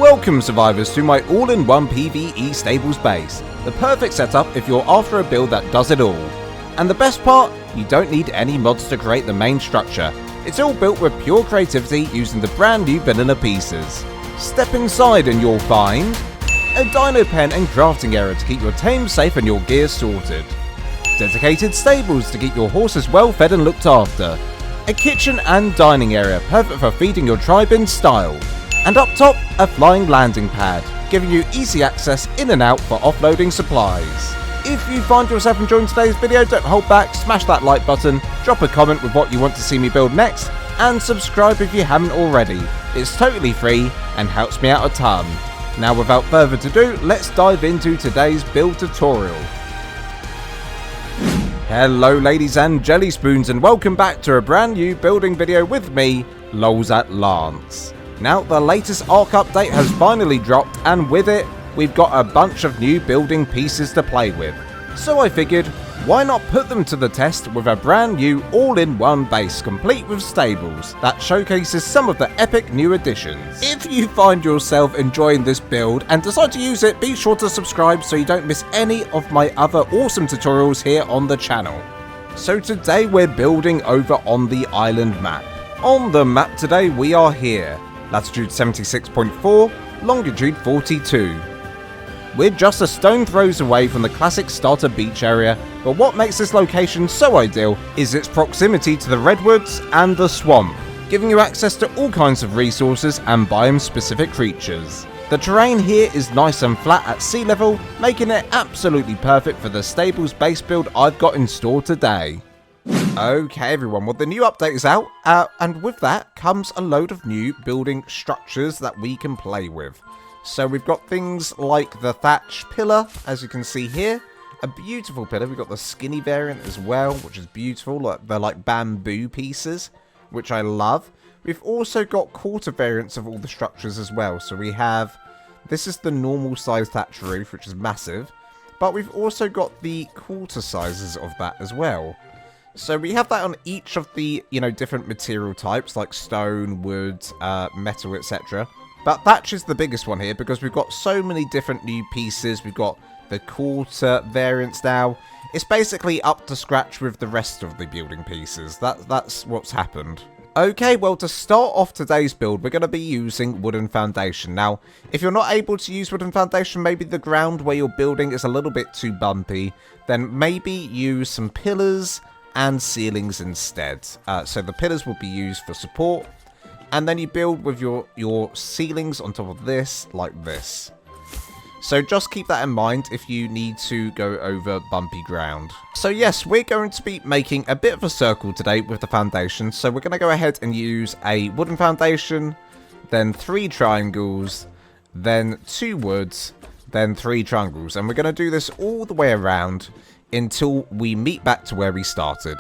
Welcome survivors to my all-in-one PVE stables base, the perfect setup if you're after a build that does it all. And the best part, you don't need any mods to create the main structure, it's all built with pure creativity using the brand new vanilla pieces. Step inside and you'll find a dino pen and crafting area to keep your tame safe and your gear sorted, dedicated stables to keep your horses well fed and looked after, a kitchen and dining area perfect for feeding your tribe in style, and up top, a flying landing pad, giving you easy access in and out for offloading supplies. If you find yourself enjoying today's video, don't hold back, smash that like button, drop a comment with what you want to see me build next, and subscribe if you haven't already. It's totally free and helps me out a ton. Now without further ado, let's dive into today's build tutorial. Hello ladies and jelly spoons, and welcome back to a brand new building video with me, Lols at Lance. Now the latest ARK update has finally dropped, and with it we've got a bunch of new building pieces to play with. So I figured, why not put them to the test with a brand new all-in-one base complete with stables that showcases some of the epic new additions. If you find yourself enjoying this build and decide to use it, be sure to subscribe so you don't miss any of my other awesome tutorials here on the channel. So today we're building over on the island map. On the map today we are here, latitude 76.4, longitude 42. We're just a stone throws away from the classic starter beach area, but what makes this location so ideal is its proximity to the Redwoods and the Swamp, giving you access to all kinds of resources and biome-specific creatures. The terrain here is nice and flat at sea level, making it absolutely perfect for the stables base build I've got in store today. Okay everyone, well the new update is out, and with that comes a load of new building structures that we can play with. So we've got things like the thatch pillar, as you can see here, a beautiful pillar. We've got the skinny variant as well, which is beautiful. They're like bamboo pieces, which I love. We've also got quarter variants of all the structures as well. So we have, this is the normal size thatch roof, which is massive, but we've also got the quarter sizes of that as well. So we have that on each of the, different material types like stone, wood, metal, etc. But thatch is the biggest one here because we've got so many different new pieces. We've got the quarter variants now. It's basically up to scratch with the rest of the building pieces. That's what's happened. Okay, well to start off today's build, we're going to be using wooden foundation. Now, if you're not able to use wooden foundation, maybe the ground where you're building is a little bit too bumpy, then maybe use some pillars and ceilings instead. So the pillars will be used for support. And then you build with your ceilings on top of this, like this. So just keep that in mind if you need to go over bumpy ground. So yes, we're going to be making a bit of a circle today with the foundation. So we're going to go ahead and use a wooden foundation, then 3 triangles, then 2 woods, then 3 triangles. And we're going to do this all the way around until we meet back to where we started.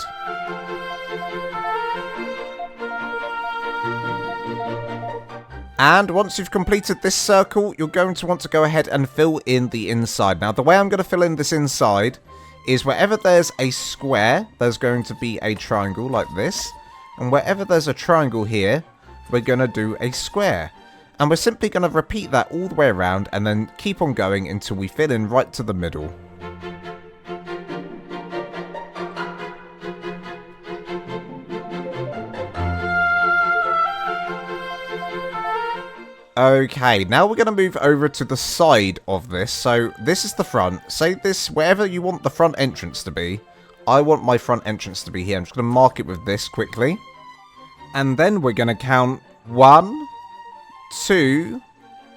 And once you've completed this circle, you're going to want to go ahead and fill in the inside. Now, the way I'm going to fill in this inside is wherever there's a square, there's going to be a triangle like this. And wherever there's a triangle here, we're going to do a square. And we're simply going to repeat that all the way around and then keep on going until we fill in right to the middle. Okay, now we're going to move over to the side of this. So this is the front. Say this, wherever you want the front entrance to be. I want my front entrance to be here. I'm just going to mark it with this quickly. And then we're going to count 1, 2,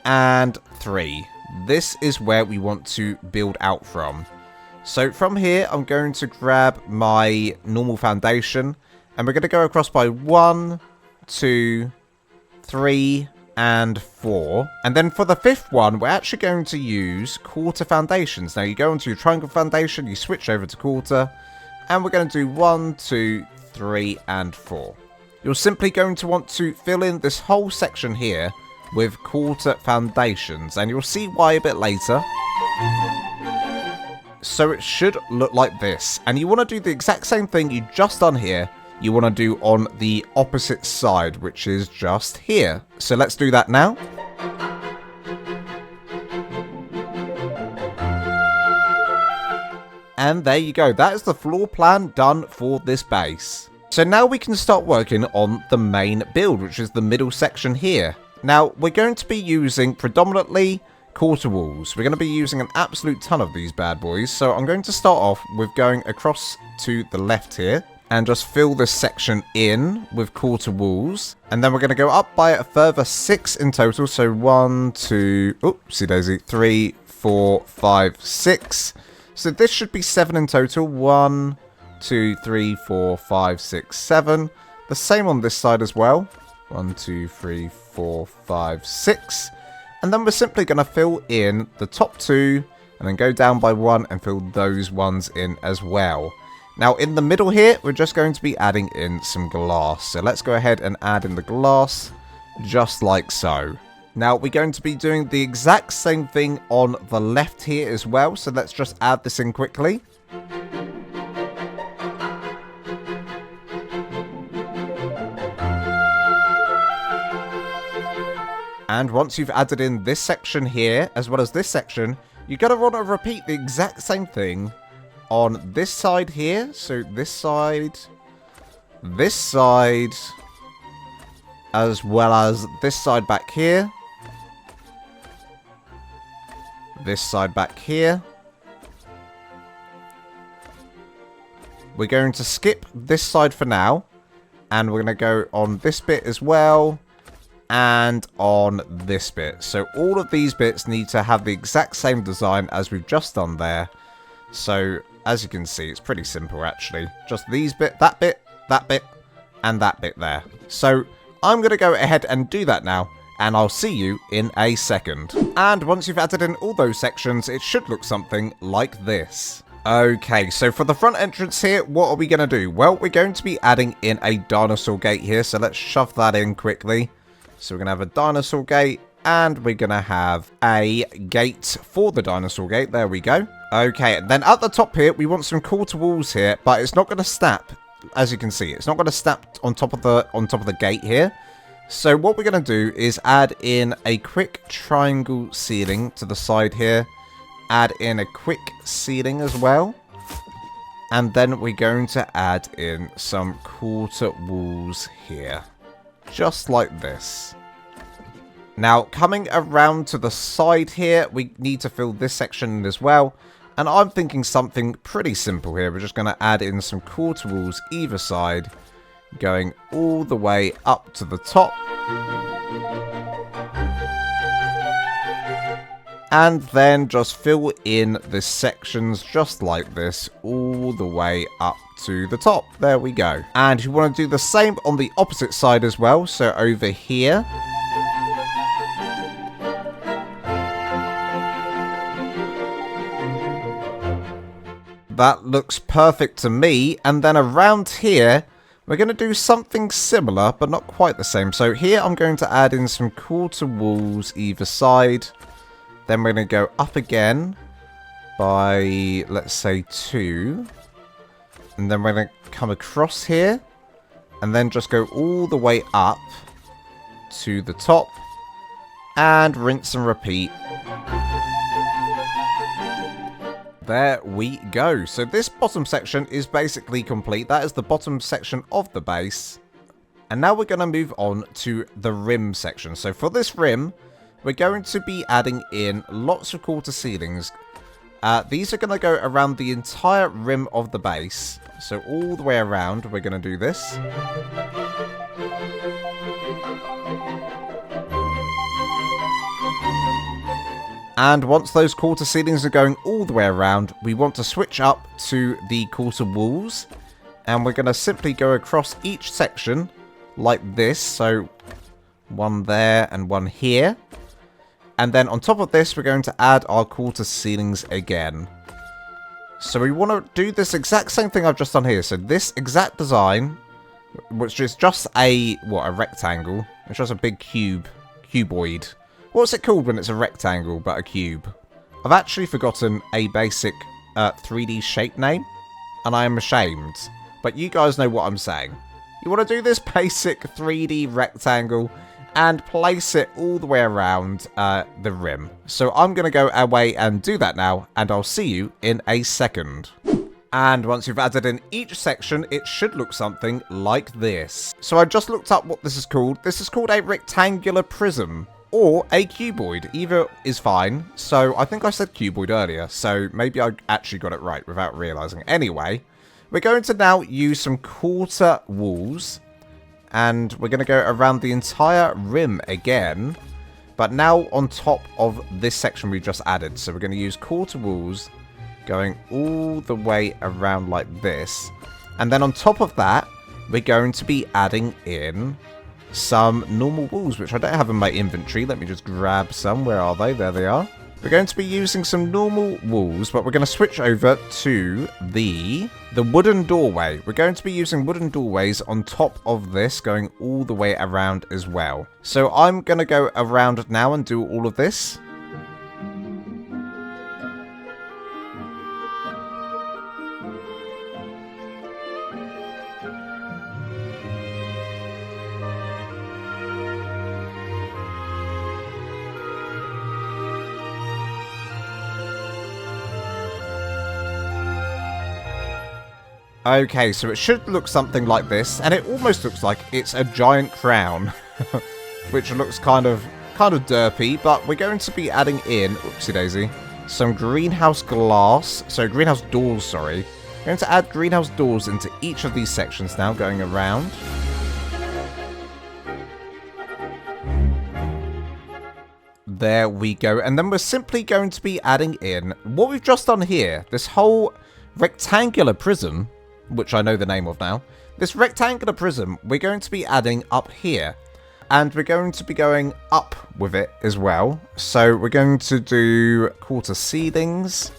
and 3. This is where we want to build out from. So from here, I'm going to grab my normal foundation. And we're going to go across by 1, 2, 3, and 4. And then for the 5th one, we're actually going to use quarter foundations. Now you go into your triangle foundation, you switch over to quarter, and we're going to do 1, 2, 3, and 4. You're simply going to want to fill in this whole section here with quarter foundations, and you'll see why a bit later. So it should look like this, and you want to do the exact same thing you just done here, you want to do on the opposite side, which is just here. So let's do that now. And there you go. That is the floor plan done for this base. So now we can start working on the main build, which is the middle section here. Now, we're going to be using predominantly quarter walls. We're going to be using an absolute ton of these bad boys. So I'm going to start off with going across to the left here and just fill this section in with quarter walls. And then we're going to go up by a further 6 in total. So 1, 2, oopsie daisy, 3, 4, 5, 6. So this should be 7 in total. 1, 2, 3, 4, 5, 6, 7. The same on this side as well. 1, 2, 3, 4, 5, 6. And then we're simply going to fill in the top 2 and then go down by 1 and fill those ones in as well. Now in the middle here, we're just going to be adding in some glass. So let's go ahead and add in the glass just like so. Now we're going to be doing the exact same thing on the left here as well. So let's just add this in quickly. And once you've added in this section here, as well as this section, you're going to want to repeat the exact same thing on this side here. So this side, as well as this side back here, this side back here. We're going to skip this side for now, and we're going to go on this bit as well. And on this bit. So all of these bits need to have the exact same design as we've just done there. So as you can see, it's pretty simple actually. Just these bit, that bit, and that bit there. So I'm going to go ahead and do that now, and I'll see you in a second. And once you've added in all those sections, it should look something like this. Okay, so for the front entrance here, what are we going to do? Well, we're going to be adding in a dinosaur gate here, so let's shove that in quickly. So we're going to have a dinosaur gate, and we're going to have a gate for the dinosaur gate. There we go. Okay, and then at the top here, we want some quarter walls here, but it's not going to snap. As you can see, it's not going to snap on top of the gate here. So what we're going to do is add in a quick triangle ceiling to the side here. Add in a quick ceiling as well. And then we're going to add in some quarter walls here. Just like this. Now, coming around to the side here, we need to fill this section in as well. And I'm thinking something pretty simple here. We're just going to add in some quarter walls either side, going all the way up to the top. And then just fill in the sections just like this, all the way up to the top. There we go. And you want to do the same on the opposite side as well. So over here. That looks perfect to me. And then around here, we're going to do something similar, but not quite the same. So here I'm going to add in some quarter walls either side. Then we're going to go up again by, let's say, 2. And then we're going to come across here. And then just go all the way up to the top. And rinse and repeat. There we go. So this bottom section is basically complete. That is the bottom section of the base. And now we're going to move on to the rim section. So for this rim, we're going to be adding in lots of quarter ceilings. These are going to go around the entire rim of the base. So all the way around, we're going to do this. And once those quarter ceilings are going all the way around, we want to switch up to the quarter walls. And we're going to simply go across each section like this. So one there and one here. And then on top of this, we're going to add our quarter ceilings again. So we want to do this exact same thing I've just done here. So this exact design, which is just a rectangle. It's just a big cuboid. What's it called when it's a rectangle but a cube? I've actually forgotten a basic 3D shape name, and I am ashamed. But you guys know what I'm saying. You want to do this basic 3D rectangle and place it all the way around the rim. So I'm going to go away and do that now, and I'll see you in a second. And once you've added in each section, it should look something like this. So I just looked up what this is called. This is called a rectangular prism or a cuboid. Either is fine. So I think I said cuboid earlier, so maybe I actually got it right without realizing. Anyway, we're going to now use some quarter walls, and we're going to go around the entire rim again, but now on top of this section we just added. So we're going to use quarter walls going all the way around like this, and then on top of that we're going to be adding in some normal walls, which I don't have in my inventory. Let me just grab some. Where are they? There they are. We're going to be using some normal walls, but we're going to switch over to the wooden doorway. We're going to be using wooden doorways on top of this, going all the way around as well. So I'm going to go around now and do all of this. Okay, so it should look something like this, and it almost looks like it's a giant crown, which looks kind of derpy, but we're going to be adding in, oopsie daisy, some greenhouse glass, so greenhouse doors, sorry. We're going to add greenhouse doors into each of these sections now, going around. There we go, and then we're simply going to be adding in what we've just done here, this whole rectangular prism, which I know the name of now. This rectangular prism we're going to be adding up here, and we're going to be going up with it as well. So we're going to do quarter ceilings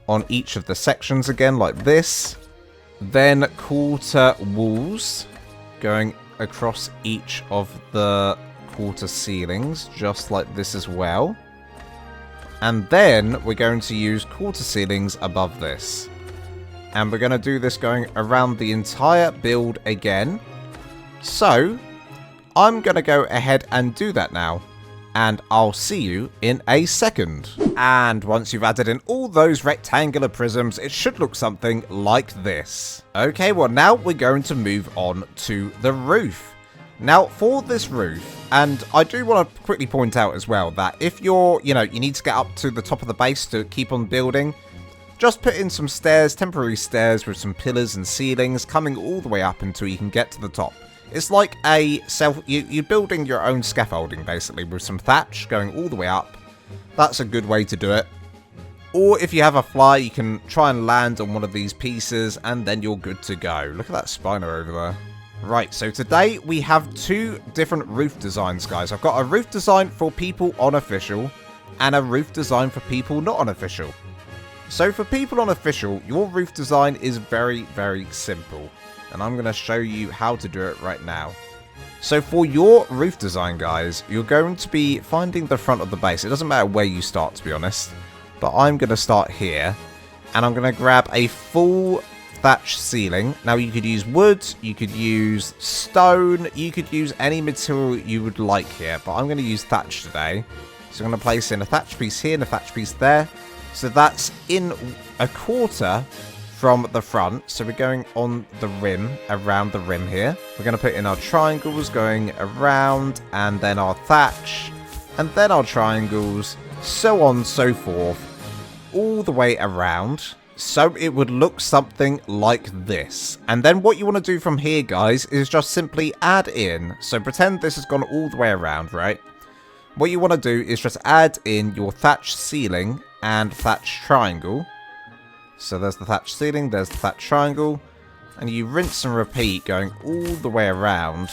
on each of the sections again like this, then quarter walls going across each of the quarter ceilings just like this as well, and then we're going to use quarter ceilings above this. And we're going to do this going around the entire build again. So, I'm going to go ahead and do that now. And I'll see you in a second. And once you've added in all those rectangular prisms, it should look something like this. Okay, well now we're going to move on to the roof. Now, for this roof, and I do want to quickly point out as well that if you're, you need to get up to the top of the base to keep on building, just put in some stairs, temporary stairs with some pillars and ceilings coming all the way up until you can get to the top. It's like a you're building your own scaffolding basically with some thatch going all the way up. That's a good way to do it. Or if you have a fly, you can try and land on one of these pieces and then you're good to go. Look at that spiner over there. Right, so today we have two different roof designs, guys. I've got a roof design for people on official and a roof design for people not on official. So for people on official, your roof design is very, very simple. And I'm going to show you how to do it right now. So for your roof design, guys, you're going to be finding the front of the base. It doesn't matter where you start, to be honest. But I'm going to start here. And I'm going to grab a full thatch ceiling. Now you could use wood, you could use stone, you could use any material you would like here. But I'm going to use thatch today. So I'm going to place in a thatch piece here and a thatch piece there. So that's in a quarter from the front. So we're going on the rim, around the rim here. We're going to put in our triangles going around, and then our thatch, and then our triangles, so on and so forth, all the way around. So it would look something like this. And then what you want to do from here, guys, is just simply add in. So pretend this has gone all the way around, right? What you want to do is just add in your thatch ceiling and thatch triangle. So there's the thatch ceiling, there's the thatch triangle, and you rinse and repeat going all the way around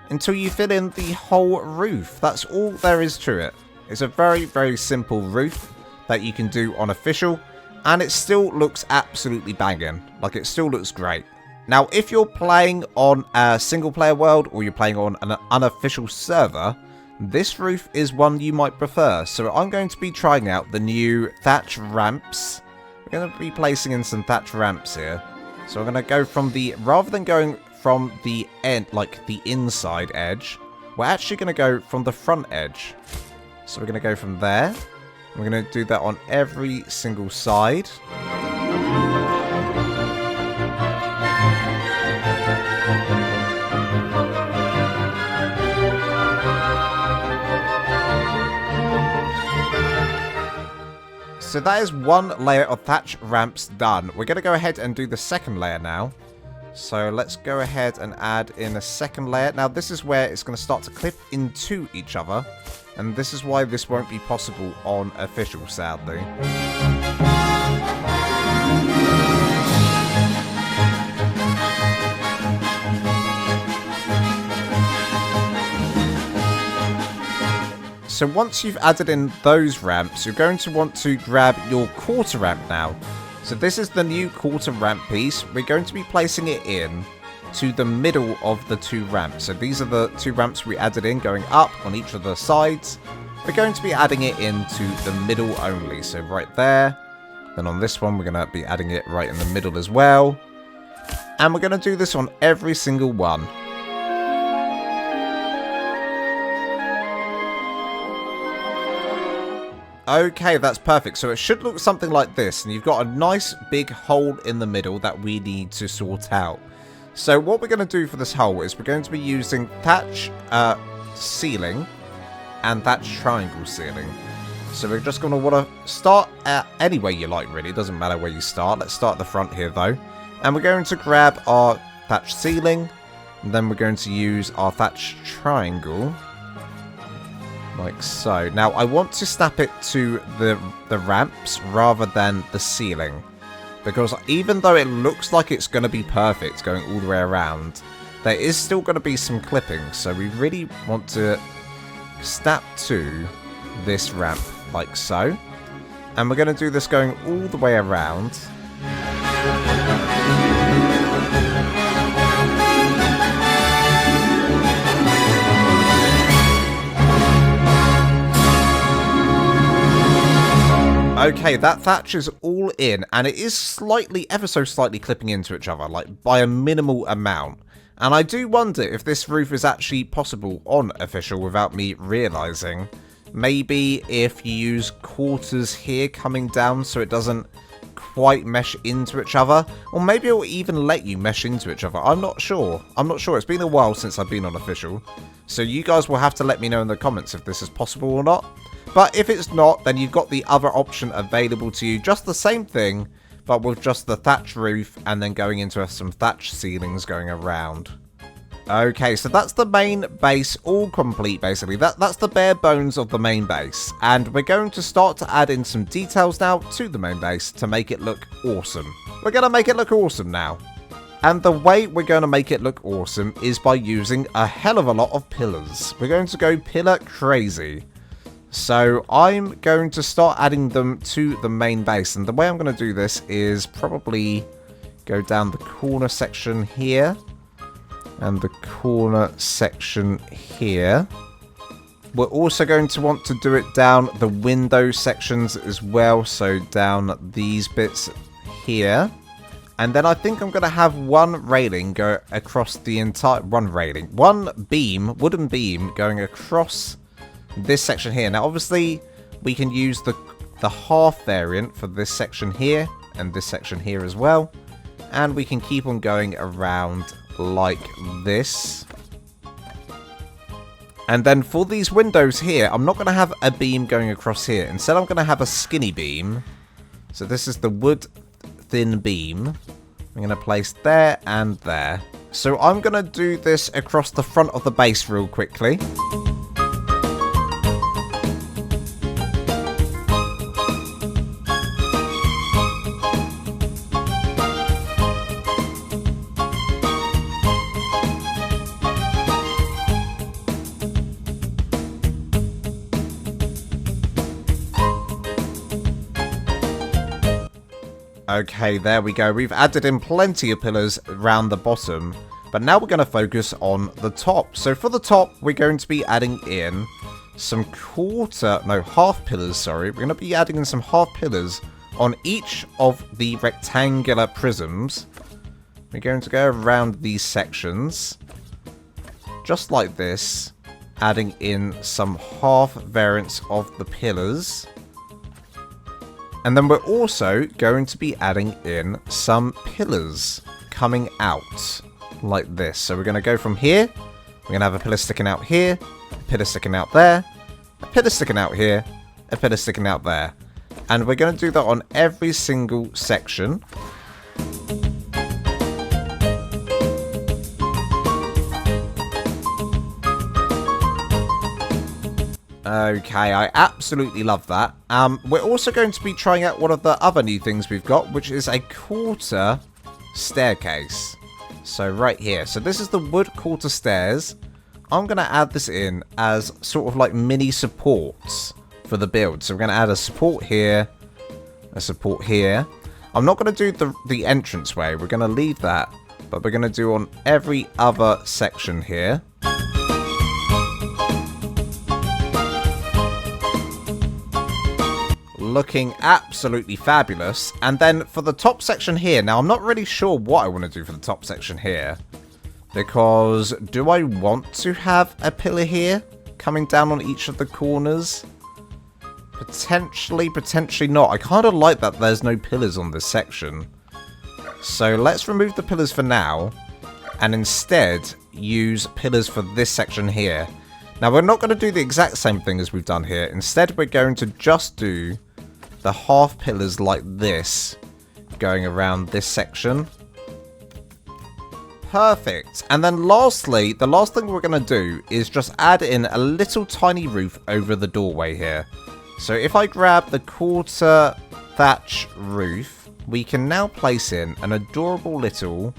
until you fill in the whole roof. That's all there is to it. It's a very, very simple roof that you can do on official, and it still looks absolutely banging. Like, it still looks great. Now, if you're playing on a single player world or you're playing on an unofficial server, this roof is one you might prefer. So I'm going to be trying out the new thatch ramps. We're going to be placing in some thatch ramps here. So I'm going to go from the, rather than going from the end, like the inside edge, we're actually going to go from the front edge. So we're going to go from there. We're going to do that on every single side. so that is one layer of thatch ramps done. We're going to go ahead and do the second layer now. So let's go ahead and add in a second layer. Now this is where it's going to start to clip into each other. And this is why this won't be possible on official, sadly. So once you've added in those ramps, you're going to want to grab your quarter ramp now. So this is the new quarter ramp piece. We're going to be placing it in to the middle of the two ramps. So these are the two ramps we added in going up on each of the sides. We're going to be adding it into the middle only. So right there. Then on this one, we're going to be adding it right in the middle as well. And we're going to do this on every single one. Okay, that's perfect. So it should look something like this. And you've got a nice big hole in the middle that we need to sort out. So what we're going to do for this hole is we're going to be using thatch ceiling and thatch triangle ceiling. So we're just going to want to start at any way you like, really. It doesn't matter where you start. Let's start at the front here, though. And we're going to grab our thatch ceiling. And then we're going to use our thatch triangle. Like so. Now, I want to snap it to the ramps rather than the ceiling. Because even though it looks like it's going to be perfect going all the way around, there is still going to be some clipping. So we really want to snap to this ramp like so. And we're going to do this going all the way around. Okay, that thatch is all in, and it is slightly, ever so slightly clipping into each other, like by a minimal amount. And I do wonder if this roof is actually possible on official without me realizing. Maybe if you use quarters here coming down so it doesn't quite mesh into each other, or maybe it will even let you mesh into each other. I'm not sure. It's been a while since I've been on official, so you guys will have to let me know in the comments if this is possible or not. But if it's not, then you've got the other option available to you. Just the same thing, but with just the thatch roof and then going into some thatch ceilings going around. Okay, so that's the main base all complete, basically. That's the bare bones of the main base. And we're going to start to add in some details now to the main base to make it look awesome. We're going to make it look awesome now. And the way we're going to make it look awesome is by using a hell of a lot of pillars. We're going to go pillar crazy. So I'm going to start adding them to the main base. And the way I'm going to do this is probably go down the corner section here. And the corner section here. We're also going to want to do it down the window sections as well. So down these bits here. And then I think I'm going to have one railing go across the entire... One beam, wooden beam, going across this section here. Now, obviously, we can use the half variant for this section here and this section here as well. And we can keep on going around like this. And then for these windows here, I'm not going to have a beam going across here. Instead, I'm going to have a skinny beam. So this is the wood thin beam. I'm going to place there and there. So I'm going to do this across the front of the base real quickly. Okay, there we go. We've added in plenty of pillars around the bottom, but now we're going to focus on the top. So for the top, we're going to be adding in some half pillars, sorry. We're going to be adding in some half pillars on each of the rectangular prisms. We're going to go around these sections, just like this, adding in some half variants of the pillars. And then we're also going to be adding in some pillars coming out like this. So we're going to go from here. We're going to have a pillar sticking out here, a pillar sticking out there, a pillar sticking out here, a pillar sticking out there. And we're going to do that on every single section. Okay, I absolutely love that. We're also going to be trying out one of the other new things we've got, which is a quarter staircase. So right here. So this is the wood quarter stairs. I'm going to add this in as sort of like mini supports for the build. So we're going to add a support here, a support here. I'm not going to do the entranceway. We're going to leave that. But we're going to do on every other section here. Looking absolutely fabulous. And then for the top section here, now I'm not really sure what I want to do for the top section here, because do I want to have a pillar here coming down on each of the corners? Potentially, potentially not. I kind of like that there's no pillars on this section, so let's remove the pillars for now and instead use pillars for this section here. Now we're not going to do the exact same thing as we've done here. Instead we're going to just do the half pillars like this going around this section. Perfect. And then lastly, the last thing we're going to do is just add in a little tiny roof over the doorway here. So if I grab the quarter thatch roof, we can now place in an adorable little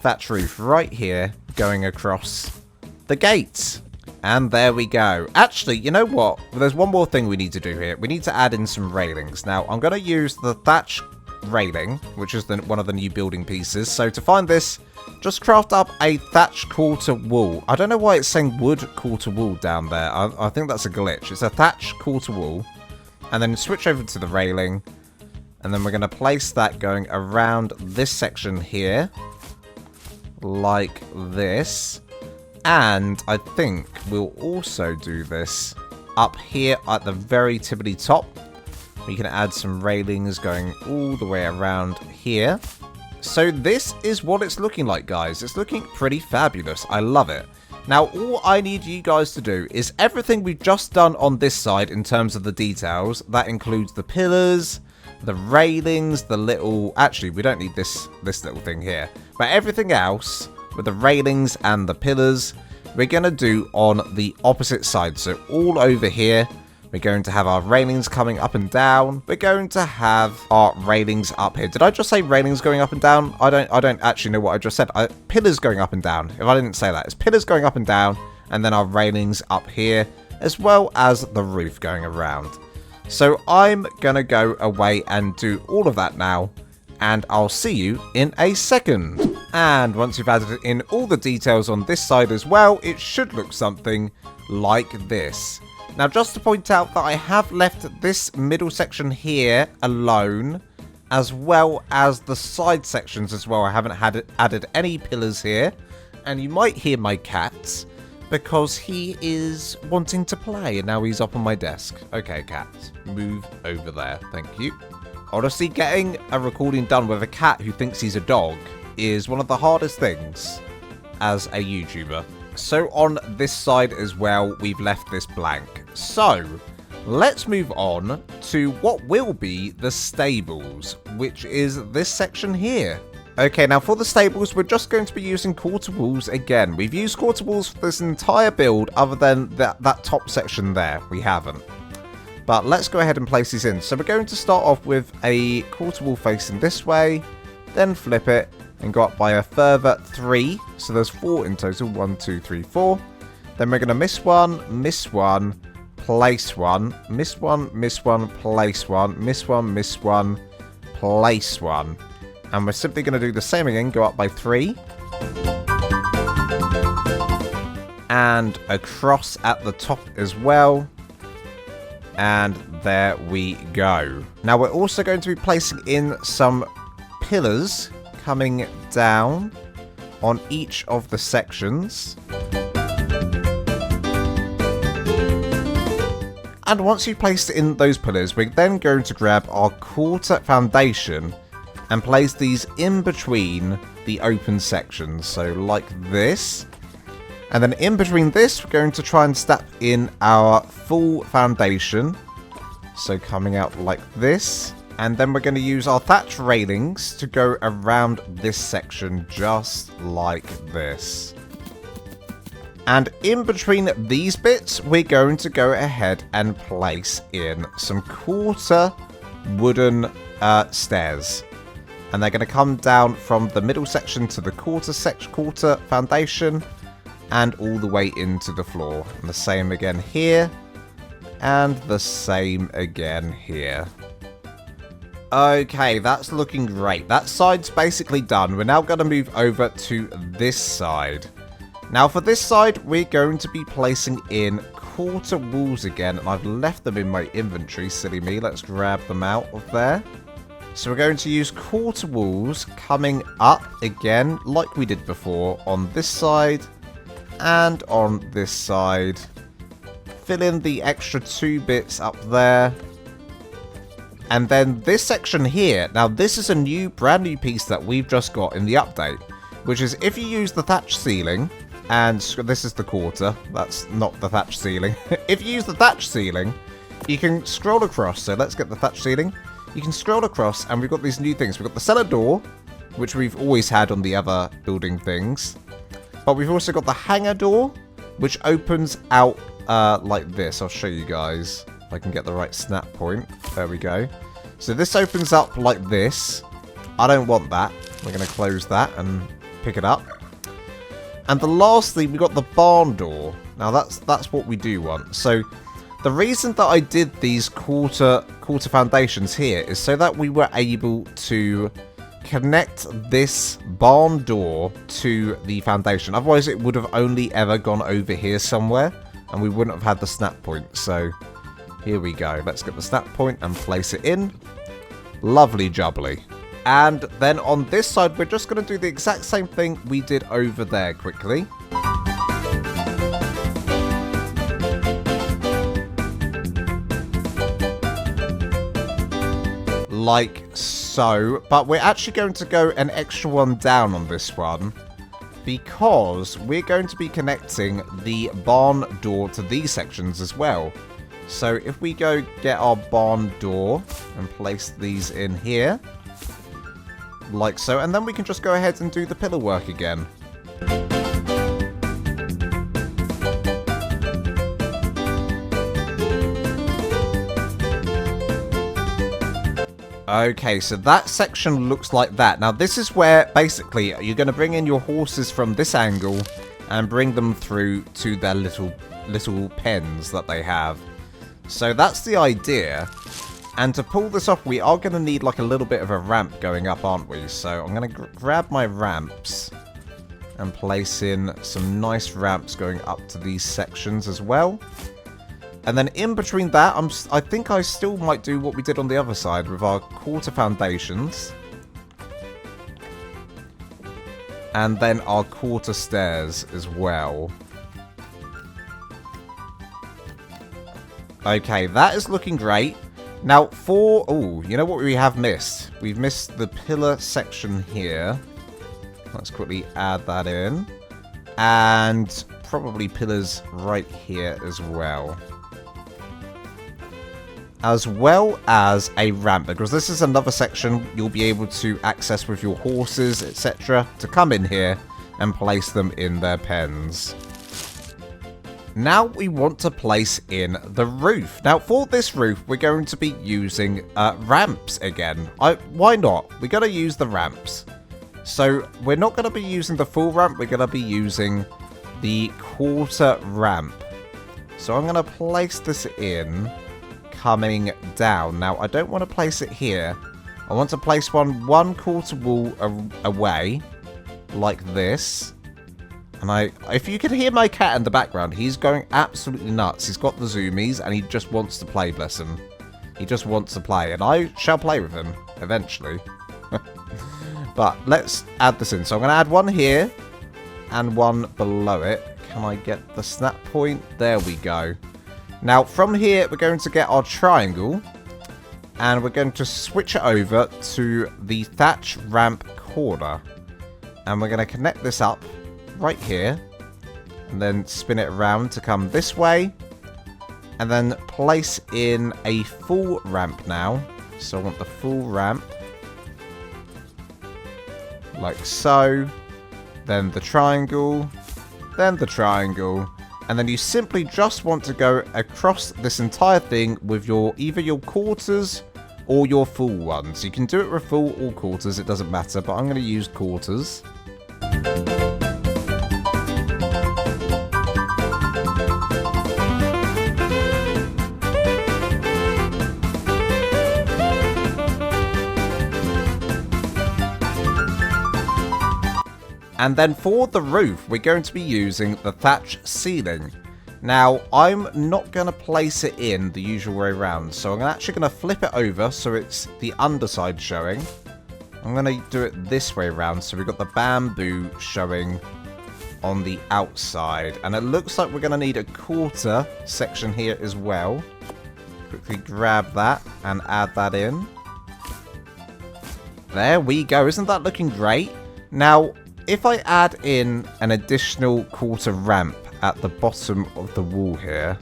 thatch roof right here going across the gates. And there we go. Actually, you know what? There's one more thing we need to do here. We need to add in some railings. Now, I'm going to use the thatch railing, which is one of the new building pieces. So to find this, just craft up a thatch quarter wall. I don't know why it's saying wood quarter wall down there. I think that's a glitch. It's a thatch quarter wall. And then switch over to the railing. And then we're going to place that going around this section here. Like this. And I think we'll also do this up here at the very tippity top. We can add some railings going all the way around here. So this is what it's looking like, guys. It's looking pretty fabulous. I love it. Now, all I need you guys to do is everything we've just done on this side in terms of the details. That includes the pillars, the railings, the little... Actually, we don't need this little thing here. But everything else... with the railings and the pillars, we're going to do on the opposite side. So all over here, we're going to have our railings coming up and down. We're going to have our railings up here. Did I just say railings going up and down? I don't actually know what I just said. Pillars going up and down. If I didn't say that, it's pillars going up and down, and then our railings up here, as well as the roof going around. So I'm going to go away and do all of that now. And I'll see you in a second. And once you've added in all the details on this side as well, it should look something like this. Now, just to point out that I have left this middle section here alone, as well as the side sections as well. I haven't added any pillars here. And you might hear my cat, because he is wanting to play, and now he's up on my desk. Okay, cat, move over there. Thank you. Honestly, getting a recording done with a cat who thinks he's a dog is one of the hardest things as a YouTuber. So on this side as well, we've left this blank. So let's move on to what will be the stables, which is this section here. Okay, now for the stables, we're just going to be using quarter walls again. We've used quarter walls for this entire build other than that top section there. We haven't. But let's go ahead and place these in. So we're going to start off with a quarter wall facing this way, then flip it and go up by a further 3. So there's 4 in total. 1, 2, 3, 4. Then we're going to miss one, place one, miss one, place one, miss one, place one. And we're simply going to do the same again. Go up by 3. And across at the top as well. And there we go. Now we're also going to be placing in some pillars coming down on each of the sections. And once you've placed in those pillars, we're then going to grab our quarter foundation and place these in between the open sections. So like this. And then in between this, we're going to try and step in our full foundation. So coming out like this. And then we're going to use our thatch railings to go around this section just like this. And in between these bits, we're going to go ahead and place in some quarter wooden stairs. And they're going to come down from the middle section to the quarter foundation and all the way into the floor. And the same again here. And the same again here. Okay, that's looking great. That side's basically done. We're now going to move over to this side. Now for this side, we're going to be placing in quarter walls again. And I've left them in my inventory, silly me. Let's grab them out of there. So we're going to use quarter walls coming up again, like we did before, on this side and on this side. Fill in the extra 2 bits up there. And then this section here, now this is a brand new piece that we've just got in the update, which is if you use the thatch ceiling, and this is the quarter, that's not the thatch ceiling. If you use the thatch ceiling, you can scroll across. So let's get the thatch ceiling. You can scroll across and we've got these new things. We've got the cellar door, which we've always had on the other building things. But we've also got the hangar door, which opens out like this. I'll show you guys. If I can get the right snap point. There we go. So this opens up like this. I don't want that. We're going to close that and pick it up. And the lastly, we got the barn door. Now that's what we do want. So the reason that I did these quarter foundations here is so that we were able to connect this barn door to the foundation. Otherwise, it would have only ever gone over here somewhere, and we wouldn't have had the snap point. So here we go. Let's get the snap point and place it in. Lovely jubbly. And then on this side, we're just going to do the exact same thing we did over there quickly. Like so. But we're actually going to go an extra one down on this one, because we're going to be connecting the barn door to these sections as well. So if we go get our barn door and place these in here, like so, and then we can just go ahead and do the pillar work again. Okay, so that section looks like that. Now this is where basically you're going to bring in your horses from this angle and bring them through to their little pens that they have. So that's the idea. And to pull this off, we are going to need like a little bit of a ramp going up, aren't we? So I'm going to grab my ramps and place in some nice ramps going up to these sections as well. And then in between that, I think I still might do what we did on the other side with our quarter foundations. And then our quarter stairs as well. Okay, that is looking great. Now oh, you know what we have missed? We've missed the pillar section here. Let's quickly add that in. And probably pillars right here as well. As well as a ramp, because this is another section you'll be able to access with your horses, etc. to come in here and place them in their pens. Now we want to place in the roof. Now for this roof, we're going to be using ramps again. Why not? We're going to use the ramps. So we're not going to be using the full ramp. We're going to be using the quarter ramp. So I'm going to place this in coming down. Now I don't want to place it here. I want to place one quarter wall away like this. And if you can hear my cat in the background, he's going absolutely nuts. He's got the zoomies and he just wants to play, bless him. He just wants to play, and I shall play with him eventually. But let's add this in. So I'm going to add one here and one below it. Can I get the snap point? There we go. Now from here, we're going to get our triangle and we're going to switch it over to the thatch ramp corner. And we're going to connect this up right here and then spin it around to come this way, And then place in a full ramp now. So I want the full ramp. Like so. Then the triangle. Then the triangle. And then you simply just want to go across this entire thing with either your quarters or your full ones. You can do it with full or quarters, it doesn't matter, but I'm going to use quarters. And then for the roof, we're going to be using the thatch ceiling. Now, I'm not going to place it in the usual way around, so I'm actually going to flip it over so it's the underside showing. I'm going to do it this way around, so we've got the bamboo showing on the outside. And it looks like we're going to need a quarter section here as well. Quickly grab that and add that in. There we go. Isn't that looking great? Now, if I add in an additional quarter ramp at the bottom of the wall here,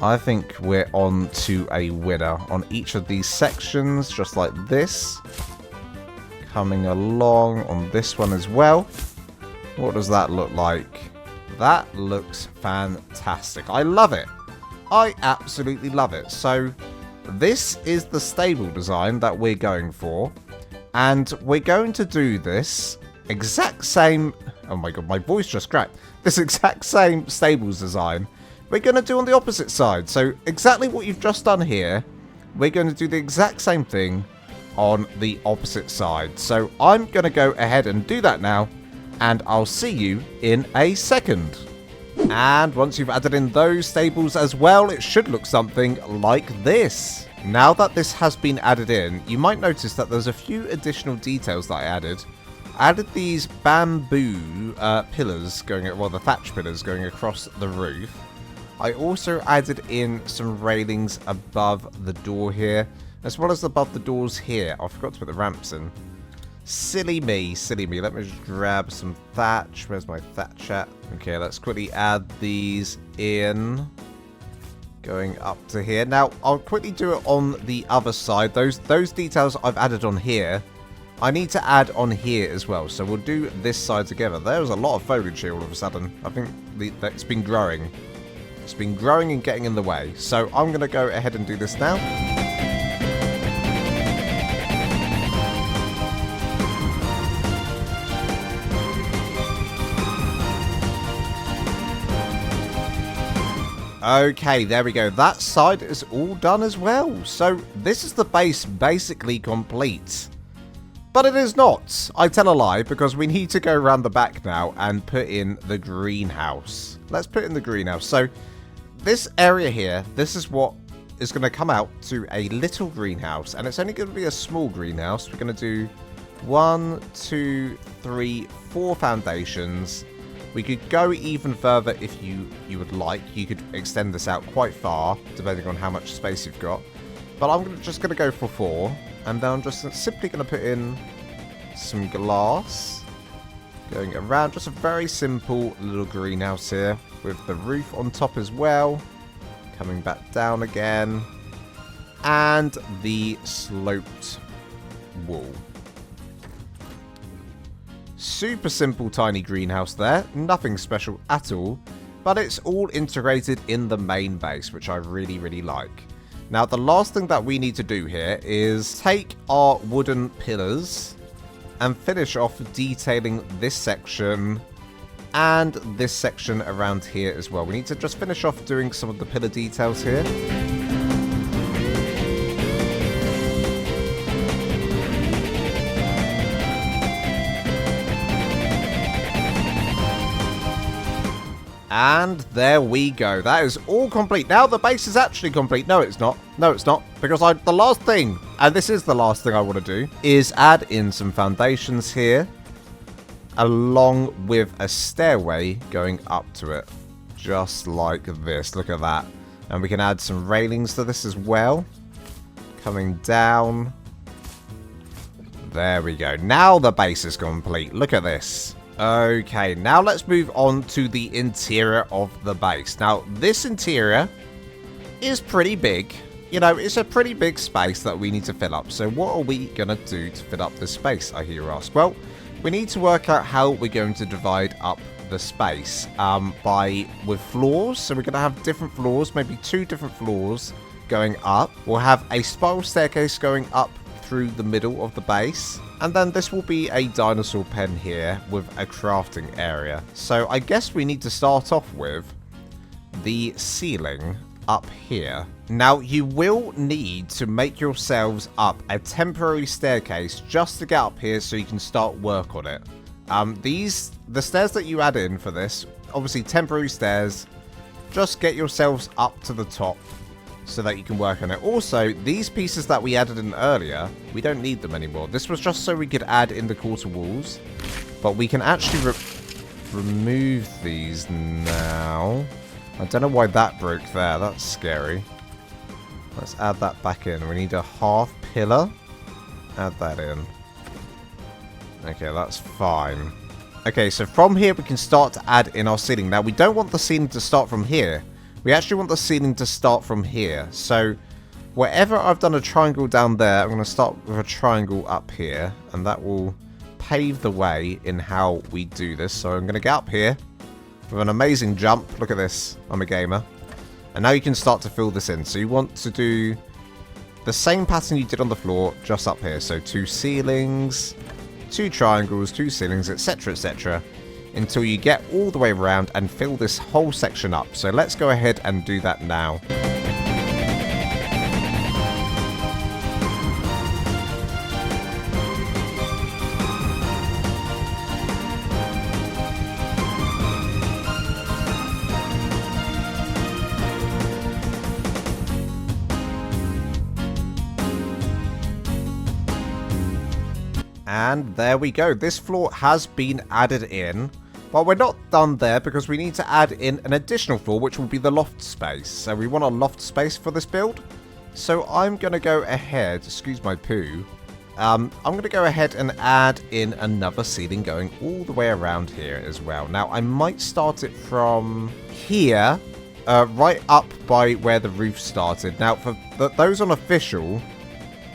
I think we're on to a winner on each of these sections, just like this. Coming along on this one as well. What does that look like? That looks fantastic. I love it. I absolutely love it. So this is the stable design that we're going for. And we're going to do this exact same, oh my god, my voice just cracked. This exact same stables design we're going to do on the opposite side. So exactly what you've just done here, we're going to do the exact same thing on the opposite side. So I'm going to go ahead and do that now, and I'll see you in a second. And once you've added in those stables as well, it should look something like this. Now that this has been added in, you might notice that there's a few additional details that I added. I added these bamboo pillars going, well, the thatch pillars going across the roof. I also added in some railings above the door here, as well as above the doors here. I forgot to put the ramps in. Silly me, silly me. Let me just grab some thatch. Where's my thatch at? Okay, let's quickly add these in. Going up to here. Now, I'll quickly do it on the other side. Those details I've added on here, I need to add on here as well. So we'll do this side together. There's a lot of foliage here all of a sudden. I think it's been growing. It's been growing and getting in the way. So I'm going to go ahead and do this now. Okay, there we go. That side is all done as well. So this is the base basically complete. But it is not. I tell a lie, because we need to go around the back now and put in the greenhouse. Let's put in the greenhouse. So this area here, this is what is going to come out to a little greenhouse. And it's only going to be a small greenhouse. We're going to do 1, 2, 3, 4 foundations. We could go even further if you would like. You could extend this out quite far, depending on how much space you've got. But I'm just going to go for 4. And then I'm just simply going to put in some glass. Going around, just a very simple little greenhouse here. With the roof on top as well. Coming back down again. And the sloped wall. Super simple tiny greenhouse there. Nothing special at all. But it's all integrated in the main base, which I really, really like. Now, the last thing that we need to do here is take our wooden pillars and finish off detailing this section and this section around here as well. We need to just finish off doing some of the pillar details here. And there we go. That is all complete. Now the base is actually complete. No, it's not. No, it's not. Because the last thing, and this is the last thing I want to do, is add in some foundations here, along with a stairway going up to it. Just like this. Look at that. And we can add some railings to this as well. Coming down. There we go. Now the base is complete. Look at this. Okay, now let's move on to the interior of the base. Now, this interior is pretty big. You know, it's a pretty big space that we need to fill up. So what are we going to do to fill up this space, I hear you ask? Well, we need to work out how we're going to divide up the space with floors. So we're going to have different floors, maybe 2 different floors going up. We'll have a spiral staircase going up through the middle of the base. And then this will be a dinosaur pen here with a crafting area. So I guess we need to start off with the ceiling up here. Now, you will need to make yourselves up a temporary staircase just to get up here so you can start work on it. The stairs that you add in for this, obviously temporary stairs, just get yourselves up to the top so that you can work on it. Also, these pieces that we added in earlier, we don't need them anymore. This was just so we could add in the quarter walls, but we can actually remove these now. I don't know why that broke there. That's scary. Let's add that back in. We need a half pillar. Add that in. Okay, that's fine. Okay, so from here we can start to add in our ceiling. Now, we don't want the ceiling to start from here. We actually want the ceiling to start from here. So, wherever I've done a triangle down there, I'm going to start with a triangle up here. And that will pave the way in how we do this. So, I'm going to get up here with an amazing jump. Look at this. I'm a gamer. And now you can start to fill this in. So you want to do the same pattern you did on the floor, just up here. So 2 ceilings, 2 triangles, 2 ceilings, etc, etc, until you get all the way around and fill this whole section up. So let's go ahead and do that now. And there we go. This floor has been added in. But we're not done there because we need to add in an additional floor, which will be the loft space. So we want a loft space for this build. So I'm going to go ahead, excuse my poo. I'm going to go ahead and add in another ceiling going all the way around here as well. Now, I might start it from here, right up by where the roof started. Now, for those on official,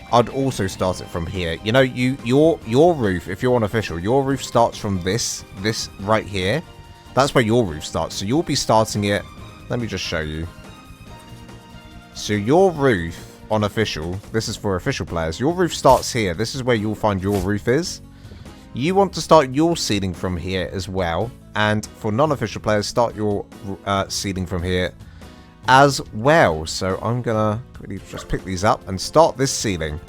I'd also start it from here. You know, your roof, if you're on official, your roof starts from this right here. That's where your roof starts. So you'll be starting it. Let me just show you. So your roof on official, this is for official players. Your roof starts here. This is where you'll find your roof is. You want to start your ceiling from here as well. And for non-official players, start your ceiling from here as well. So I'm gonna quickly just pick these up and start this ceiling.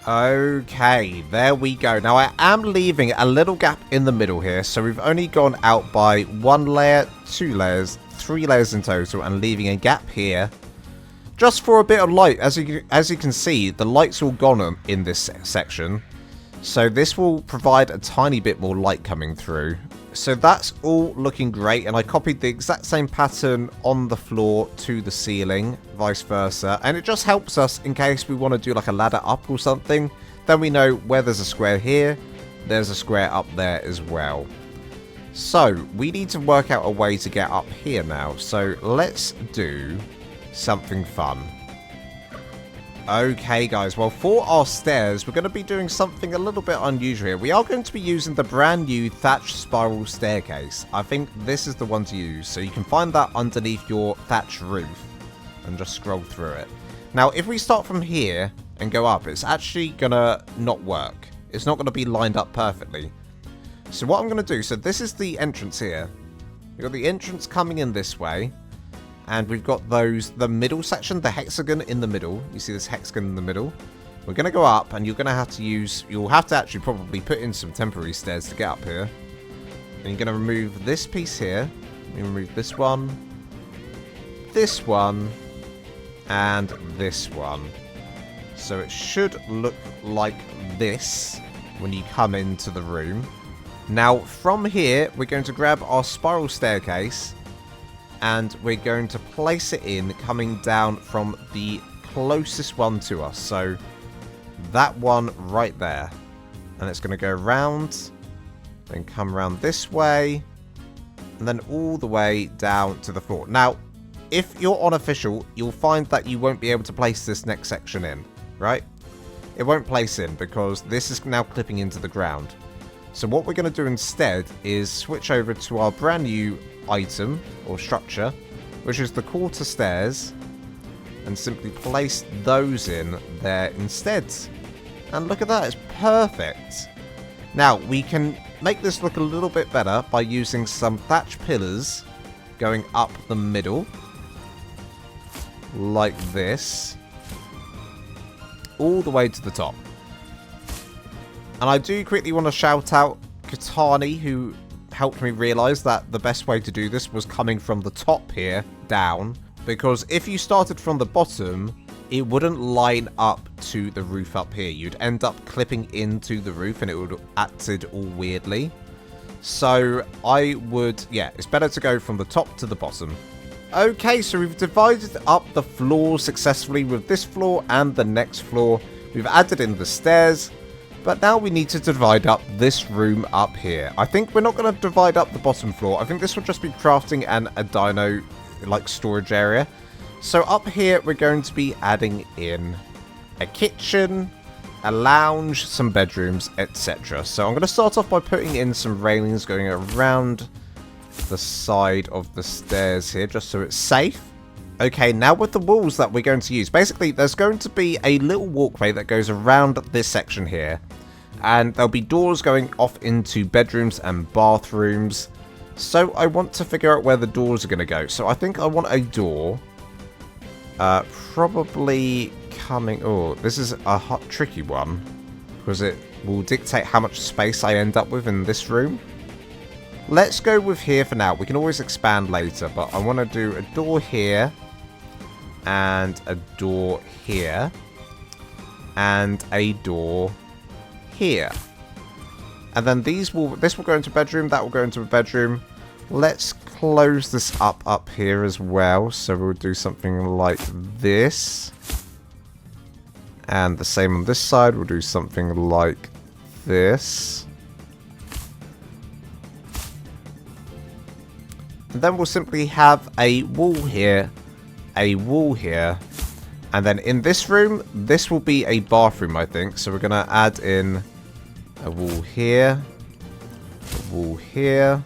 Okay, there we go. Now I am leaving a little gap in the middle here, so we've only gone out by 1 layer, 2 layers, 3 layers in total, and leaving a gap here just for a bit of light. As you can see, the light's all gone in this section, so this will provide a tiny bit more light coming through. So that's all looking great, and I copied the exact same pattern on the floor to the ceiling, vice versa, and it just helps us in case we want to do like a ladder up or something. Then we know where there's a square here, there's a square up there as well. So we need to work out a way to get up here now, so let's do something fun. Okay guys, well for our stairs, we're going to be doing something a little bit unusual here. We are going to be using the brand new thatch spiral staircase. I think this is the one to use, so you can find that underneath your thatch roof and just scroll through it. Now if we start from here and go up, it's actually going to not work. It's not going to be lined up perfectly. So what I'm going to do, so this is the entrance here. We've got the entrance coming in this way. And we've got the middle section, the hexagon in the middle. You see this hexagon in the middle? We're going to go up, and you're going to have to you'll have to actually probably put in some temporary stairs to get up here. And you're going to remove this piece here. You remove this one, and this one. So it should look like this when you come into the room. Now, from here, we're going to grab our spiral staircase and we're going to place it in coming down from the closest one to us. So, that one right there. And it's going to go around, then come around this way, and then all the way down to the floor. Now, if you're on official, you'll find that you won't be able to place this next section in, right? It won't place in because this is now clipping into the ground. So what we're going to do instead is switch over to our brand new item or structure, which is the quarter stairs, and simply place those in there instead. And look at that, it's perfect. Now, we can make this look a little bit better by using some thatch pillars going up the middle, like this, all the way to the top. And I do quickly want to shout out Katani, who helped me realise that the best way to do this was coming from the top here, down. Because if you started from the bottom, it wouldn't line up to the roof up here. You'd end up clipping into the roof and it would acted all weirdly. So I would, yeah, it's better to go from the top to the bottom. Okay, so we've divided up the floors successfully with this floor and the next floor. We've added in the stairs, but now we need to divide up this room up here. I think we're not going to divide up the bottom floor. I think this will just be crafting and a dino, like, storage area. So up here, we're going to be adding in a kitchen, a lounge, some bedrooms, etc. So I'm going to start off by putting in some railings going around the side of the stairs here, just so it's safe. Okay, now with the walls that we're going to use, basically there's going to be a little walkway that goes around this section here, and there'll be doors going off into bedrooms and bathrooms. So I want to figure out where the doors are going to go. So I think I want a door, probably coming, oh, this is a tricky one, because it will dictate how much space I end up with in this room. Let's go with here for now. We can always expand later, but I want to do a door here, and a door here, and a door here. And then this will go into a bedroom, that will go into a bedroom. Let's close this up here as well. So we'll do something like this. And the same on this side, we'll do something like this. And then we'll simply have a wall here, a wall here, and then in this room, this will be a bathroom, I think. So we're going to add in a wall here, a wall here,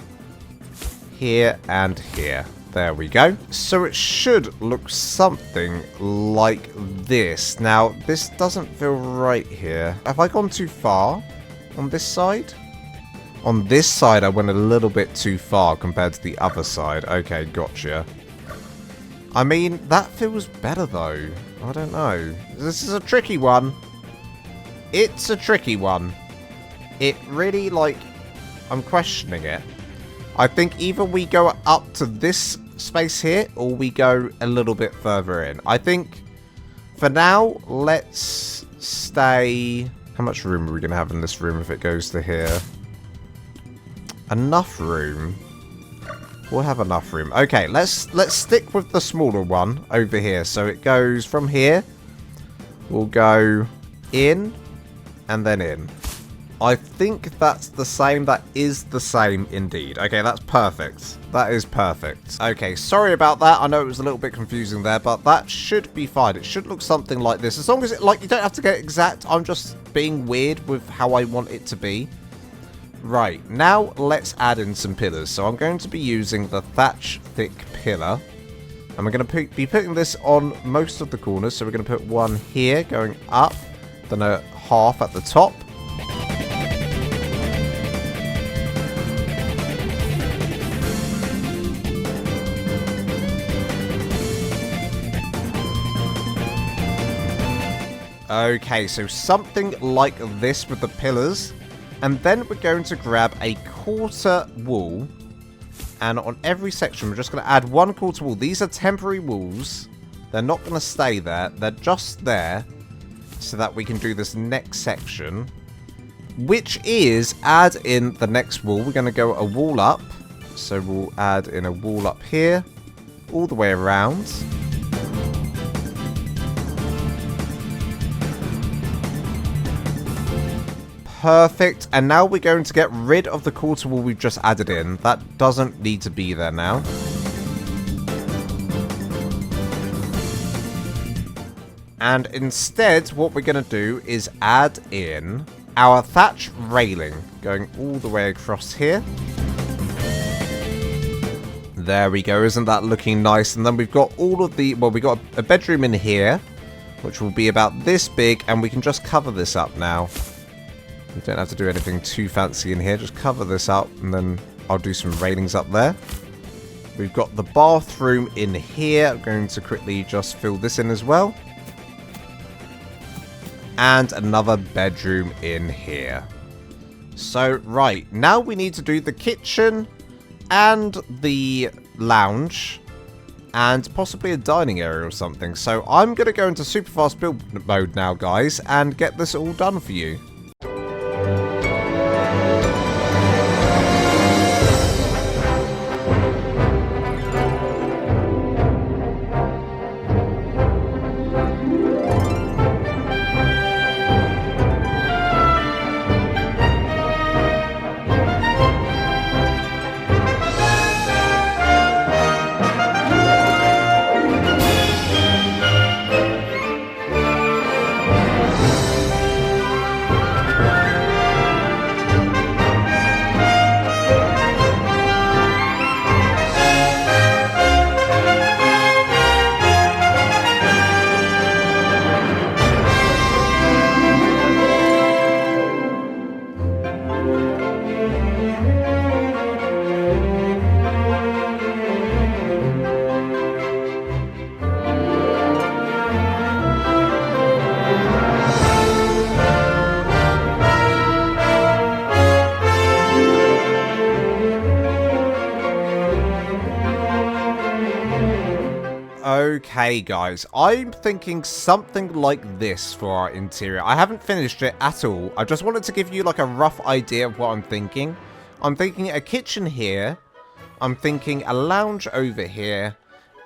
here, and here. There we go. So it should look something like this. Now, this doesn't feel right here. Have I gone too far on this side? On this side, I went a little bit too far compared to the other side. Okay, gotcha. I mean, that feels better, though. I don't know. This is a tricky one. It's a tricky one. It really, like, I'm questioning it. I think either we go up to this space here, or we go a little bit further in. I think, for now, let's stay... How much room are we going to have in this room if it goes to here? Enough room. We'll have enough room. Okay, let's stick with the smaller one over here. So it goes from here. We'll go in and then in. I think that's the same. That is the same indeed. Okay, that's perfect. That is perfect. Okay, sorry about that. I know it was a little bit confusing there, but that should be fine. It should look something like this. As long as it, like, you don't have to get exact. I'm just being weird with how I want it to be. Right, now let's add in some pillars. So I'm going to be using the thatch thick pillar. And we're going to be putting this on most of the corners. So we're going to put one here going up, then a half at the top. Okay, so something like this with the pillars. And then we're going to grab a quarter wall. And on every section, we're just going to add one quarter wall. These are temporary walls. They're not going to stay there. They're just there so that we can do this next section. which is add in the next wall. We're going to go a wall up. So we'll add in a wall up here, all the way around. Perfect. And now we're going to get rid of the quarter wall we've just added in. That doesn't need to be there now. And instead, what we're going to do is add in our thatch railing, going all the way across here. There we go. Isn't that looking nice? And then we've got all of the... Well, we've got a bedroom in here, which will be about this big, and we can just cover this up now. We don't have to do anything too fancy in here. Just cover this up, and then I'll do some railings up there. We've got the bathroom in here. I'm going to quickly just fill this in as well. And another bedroom in here. So, right, now we need to do the kitchen and the lounge and possibly a dining area or something. So I'm going to go into super fast build mode now, guys, and get this all done for you. Okay, guys, I'm thinking something like this for our interior. I haven't finished it at all. I just wanted to give you like a rough idea of what I'm thinking. I'm thinking a kitchen here. I'm thinking a lounge over here.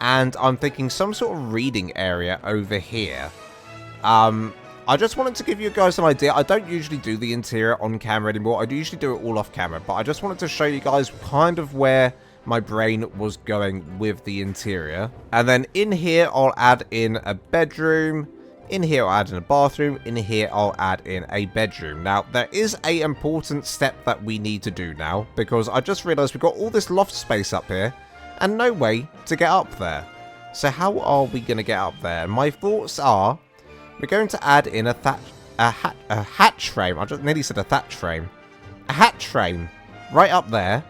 And I'm thinking some sort of reading area over here. I just wanted to give you guys an idea. I don't usually do the interior on camera anymore. I usually do it all off camera. But I just wanted to show you guys kind of where my brain was going with the interior. And then in here, I'll add in a bedroom. In here, I'll add in a bathroom. In here, I'll add in a bedroom. Now, there is an important step that we need to do now, because I just realized we've got all this loft space up here and no way to get up there. So how are we going to get up there? My thoughts are we're going to add in a hatch frame. I just nearly said a thatch frame. A hatch frame right up there.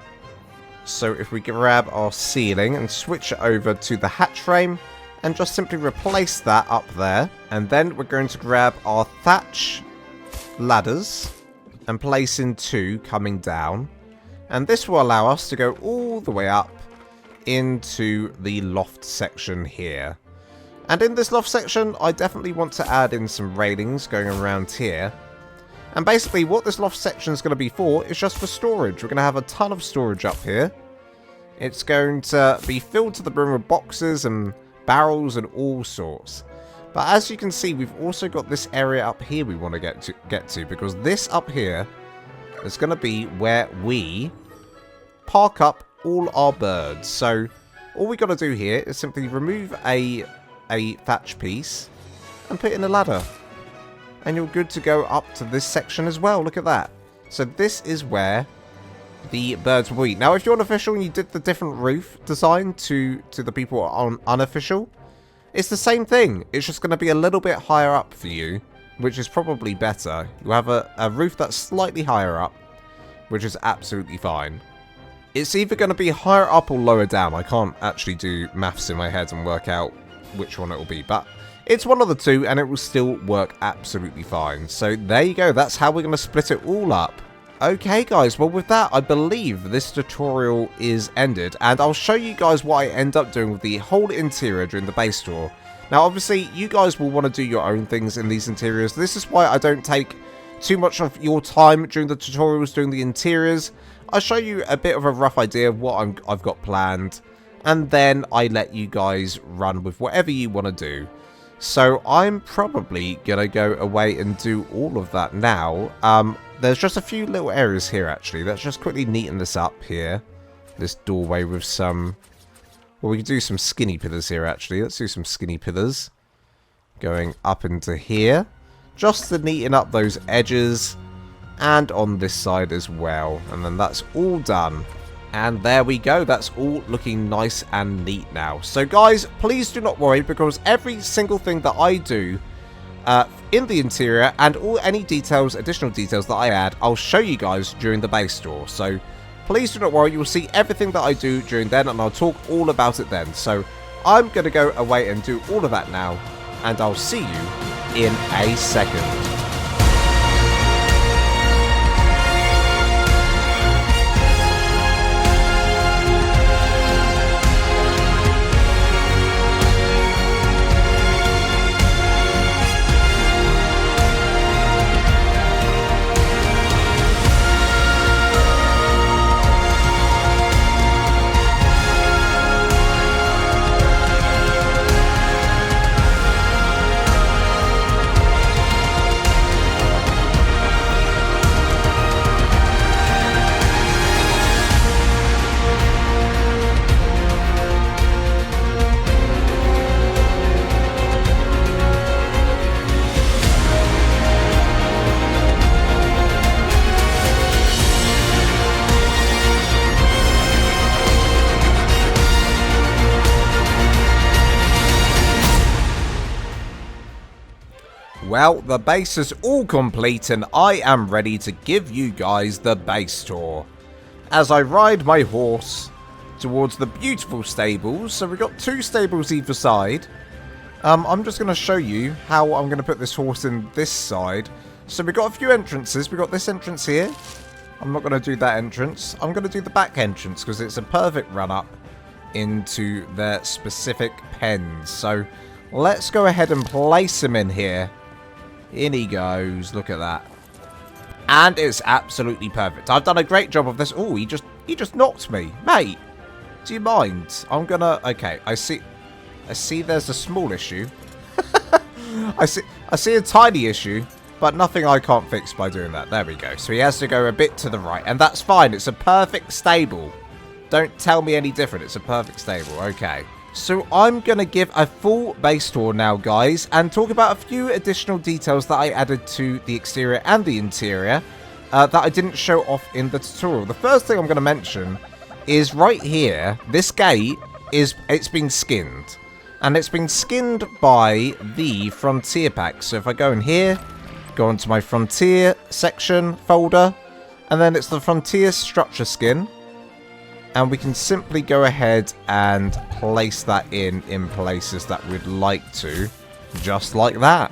So if we grab our ceiling and switch it over to the hatch frame and just simply replace that up there. And then we're going to grab our thatch ladders and place in 2 coming down. And this will allow us to go all the way up into the loft section here. And in this loft section, I definitely want to add in some railings going around here. And basically what this loft section is going to be for is just for storage. We're going to have a ton of storage up here. It's going to be filled to the brim with boxes and barrels and all sorts. But as you can see, we've also got this area up here we want to get to because this up here is going to be where we park up all our birds. So all we got to do here is simply remove a thatch piece and put in a ladder. And you're good to go up to this section as well. Look at that. So this is where the birds will eat. Now, if you're unofficial and you did the different roof design to the people on unofficial, it's the same thing. It's just going to be a little bit higher up for you, which is probably better. You have a roof that's slightly higher up, which is absolutely fine. It's either going to be higher up or lower down. I can't actually do maths in my head and work out which one it will be, but it's one of the two, and it will still work absolutely fine. So there you go. That's how we're going to split it all up. Okay, guys. Well, with that, I believe this tutorial is ended, and I'll show you guys what I end up doing with the whole interior during the base tour. Now, obviously, you guys will want to do your own things in these interiors. This is why I don't take too much of your time during the tutorials, doing the interiors. I show you a bit of a rough idea of what I've got planned, and then I let you guys run with whatever you want to do. So I'm probably going to go away and do all of that now. There's just a few little areas here, actually. Let's just quickly neaten this up here. This doorway with some... Well, we can do some skinny pillars here, actually. Let's do some skinny pillars. Going up into here. Just to neaten up those edges. And on this side as well. And then that's all done. And there we go, that's all looking nice and neat now. So guys, please do not worry, because every single thing that I do in the interior and any details, additional details that I add, I'll show you guys during the base tour. So please do not worry, you'll see everything that I do during then, and I'll talk all about it then. So I'm going to go away and do all of that now, and I'll see you in a second. Well, the base is all complete and I am ready to give you guys the base tour. As I ride my horse towards the beautiful stables. So we've got 2 stables either side. I'm just going to show you how I'm going to put this horse in this side. So we've got a few entrances. We've got this entrance here. I'm not going to do that entrance. I'm going to do the back entrance because it's a perfect run up into their specific pens. So let's go ahead and place him in here. In he goes. Look at that. And it's absolutely perfect. I've done a great job of this. Oh, he just knocked me. Mate, do you mind? I'm gonna... Okay, I see there's a small issue. I see a tiny issue, but nothing I can't fix by doing that. There we go. So he has to go a bit to the right. And that's fine. It's a perfect stable. Don't tell me any different. It's a perfect stable. Okay. So I'm going to give a full base tour now, guys, and talk about a few additional details that I added to the exterior and the interior that I didn't show off in the tutorial. The first thing I'm going to mention is right here, this gate, it's been skinned. And it's been skinned by the Frontier pack. So if I go in here, go onto my Frontier section folder, and then it's the Frontier structure skin. And we can simply go ahead and place that in places that we'd like to, just like that.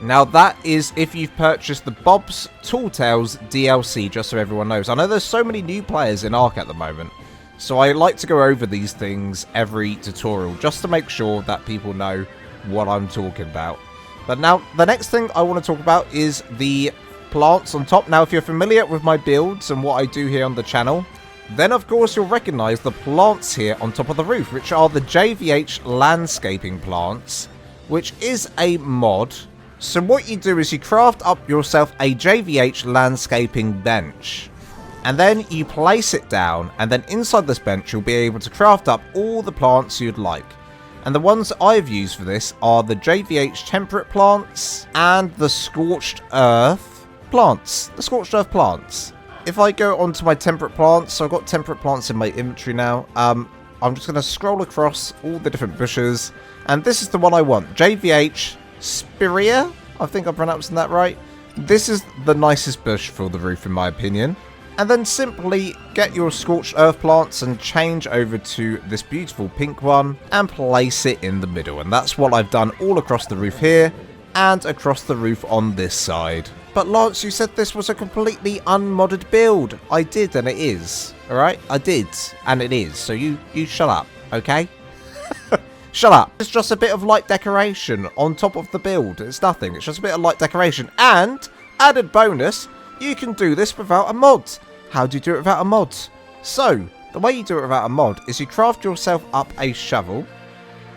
Now that is if you've purchased the Bob's Tall Tales DLC, just so everyone knows. I know there's so many new players in ARK at the moment, so I like to go over these things every tutorial, just to make sure that people know what I'm talking about. But now, the next thing I want to talk about is the plants on top. Now, if you're familiar with my builds and what I do here on the channel, then of course you'll recognise the plants here on top of the roof, which are the JVH landscaping plants, which is a mod. So what you do is you craft up yourself a JVH landscaping bench, and then you place it down, and then inside this bench you'll be able to craft up all the plants you'd like. And the ones I've used for this are the JVH temperate plants and the scorched earth plants. The scorched earth plants. If I go onto my temperate plants, so I've got temperate plants in my inventory now. I'm just going to scroll across all the different bushes. And this is the one I want. JVH Spirea. I think I'm pronouncing that right. This is the nicest bush for the roof in my opinion. And then simply get your scorched earth plants and change over to this beautiful pink one and place it in the middle. And that's what I've done all across the roof here and across the roof on this side. But Lance, you said this was a completely unmodded build. I did, and it is. Alright? I did, and it is. So you shut up, okay? Shut up. It's just a bit of light decoration on top of the build. It's nothing. It's just a bit of light decoration. And added bonus, you can do this without a mod. How do you do it without a mod? So, the way you do it without a mod is you craft yourself up a shovel.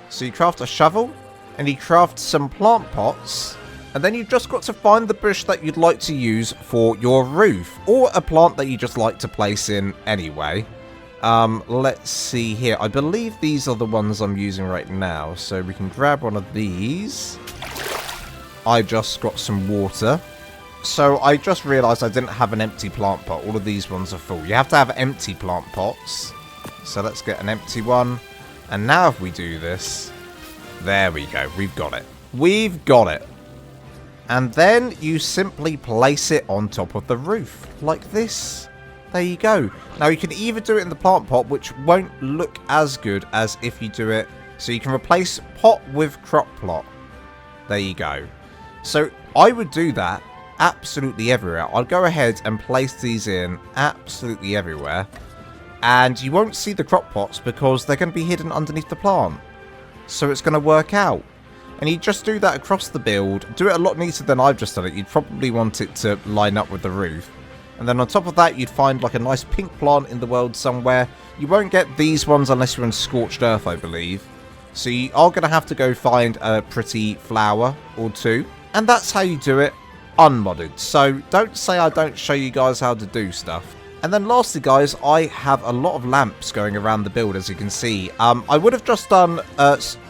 So you craft a shovel, and you craft some plant pots, and then you've just got to find the bush that you'd like to use for your roof, or a plant that you just like to place in anyway. Let's see here. I believe these are the ones I'm using right now, so we can grab one of these. I just got some water. So I just realised I didn't have an empty plant pot. All of these ones are full. You have to have empty plant pots. So let's get an empty one. And now if we do this, there we go. We've got it. We've got it. And then you simply place it on top of the roof, like this. There you go. Now you can either do it in the plant pot, which won't look as good as if you do it. So you can replace pot with crop plot. There you go. So I would do that absolutely everywhere. I'll go ahead and place these in absolutely everywhere. And you won't see the crop pots because they're going to be hidden underneath the plant. So it's going to work out. And you just do that across the build. Do it a lot neater than I've just done it. You'd probably want it to line up with the roof. And then on top of that, you'd find like a nice pink plant in the world somewhere. You won't get these ones unless you're in Scorched Earth, I believe. So you are going to have to go find a pretty flower or two. And that's how you do it unmodded. So don't say I don't show you guys how to do stuff. And then lastly, guys, I have a lot of lamps going around the build, as you can see. I would have just done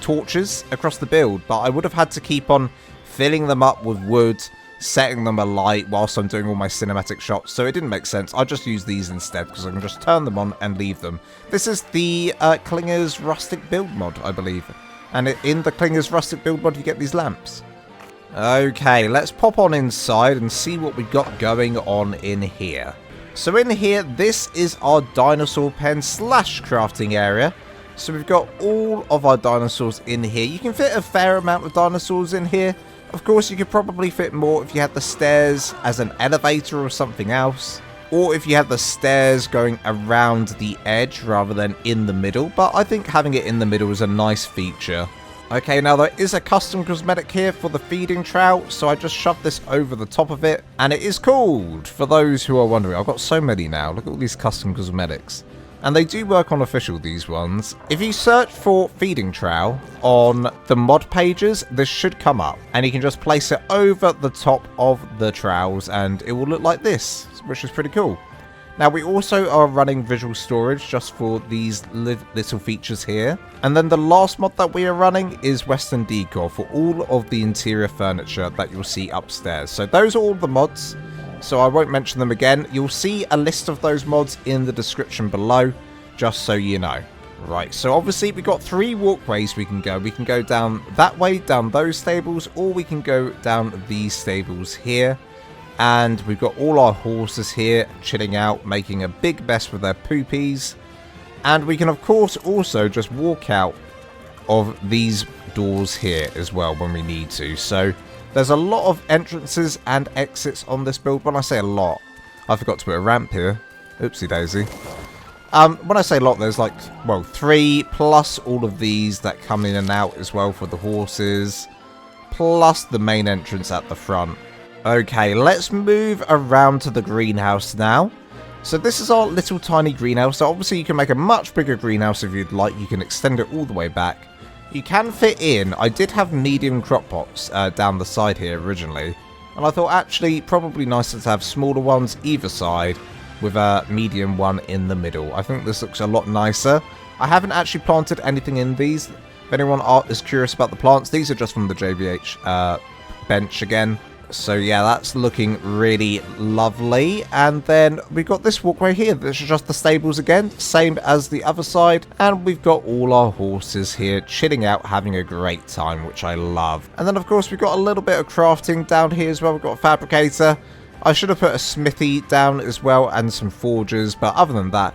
torches across the build, but I would have had to keep on filling them up with wood, setting them alight whilst I'm doing all my cinematic shots, so it didn't make sense. I'll just use these instead, because I can just turn them on and leave them. This is the Clinger's Rustic Build mod, I believe. And in the Clinger's Rustic Build mod, you get these lamps. Okay, let's pop on inside and see what we've got going on in here. So in here, this is our dinosaur pen / crafting area. So we've got all of our dinosaurs in here. You can fit a fair amount of dinosaurs in here. Of course, you could probably fit more if you had the stairs as an elevator or something else. Or if you had the stairs going around the edge rather than in the middle. But I think having it in the middle is a nice feature. Okay, now there is a custom cosmetic here for the feeding trout, so I just shoved this over the top of it, and it is called, for those who are wondering, I've got so many now, look at all these custom cosmetics. And they do work on official, these ones. If you search for feeding trout on the mod pages, this should come up, and you can just place it over the top of the trowels, and it will look like this, which is pretty cool. Now, we also are running visual storage just for these little features here. And then the last mod that we are running is Western Decor for all of the interior furniture that you'll see upstairs. So those are all the mods, so I won't mention them again. You'll see a list of those mods in the description below, just so you know. Right, so obviously we've got 3 walkways we can go. We can go down that way, down those stables, or we can go down these stables here. And we've got all our horses here chilling out, making a big mess with their poopies. And we can, of course, also just walk out of these doors here as well when we need to. So there's a lot of entrances and exits on this build. When I say a lot, I forgot to put a ramp here. Oopsie daisy. When I say a lot, there's like, well, 3 plus all of these that come in and out as well for the horses, plus the main entrance at the front. Okay, let's move around to the greenhouse now. So this is our little tiny greenhouse. So obviously you can make a much bigger greenhouse if you'd like. You can extend it all the way back. You can fit in, I did have medium crop pots down the side here originally. And I thought actually probably nicer to have smaller ones either side with a medium one in the middle. I think this looks a lot nicer. I haven't actually planted anything in these. If anyone is curious about the plants, these are just from the JVH bench again. So yeah, that's looking really lovely. And then we've got this walkway here. This is just the stables again, same as the other side. And we've got all our horses here chilling out, having a great time, which I love. And then of course we've got a little bit of crafting down here as well. We've got a fabricator. I should have put a smithy down as well and some forgers. But other than that,